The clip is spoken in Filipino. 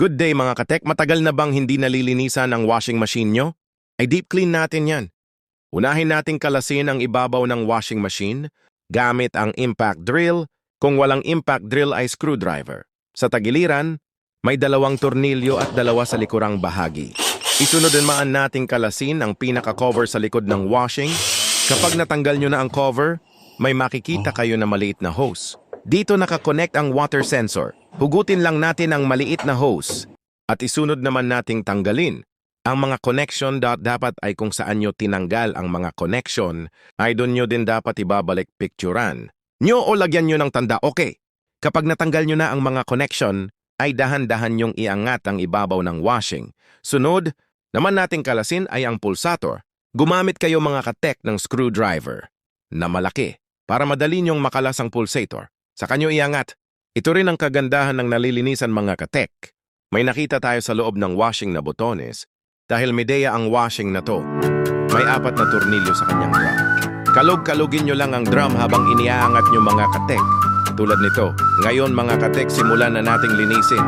Good day mga katek, matagal na bang hindi nalilinisan ang washing machine nyo? Ay deep clean natin yan. Unahin nating kalasin ang ibabaw ng washing machine gamit ang impact drill. Kung walang impact drill ay screwdriver. Sa tagiliran, may 2 tornilyo at 2 sa likurang bahagi. Isunod naman nating kalasin ang pinaka-cover sa likod ng washing. Kapag natanggal nyo na ang cover, may makikita kayo na maliit na hose. Dito nakakonect ang water sensor. Hugutin lang natin ang maliit na hose at isunod naman nating tanggalin. Ang mga connection dapat ay kung saan nyo tinanggal ang mga connection ay doon nyo din dapat ibabalik picturean. Nyo o lagyan nyo ng tanda, okay. Kapag natanggal nyo na ang mga connection, ay dahan-dahan nyong iangat ang ibabaw ng washing. Sunod, naman nating kalasin ay ang pulsator. Gumamit kayo mga katek ng screwdriver na malaki para madali nyong makalas ang pulsator. Saka nyo iangat. Ito rin ang kagandahan ng nalilinisan mga katek. May nakita tayo sa loob ng washing na botones. Dahil Midea ang washing na to, may 4 na tornilyo sa kanyang drum. Kalog-kalugin nyo lang ang drum habang iniaangat nyo mga katek. Tulad nito, ngayon mga katek simulan na nating linisin.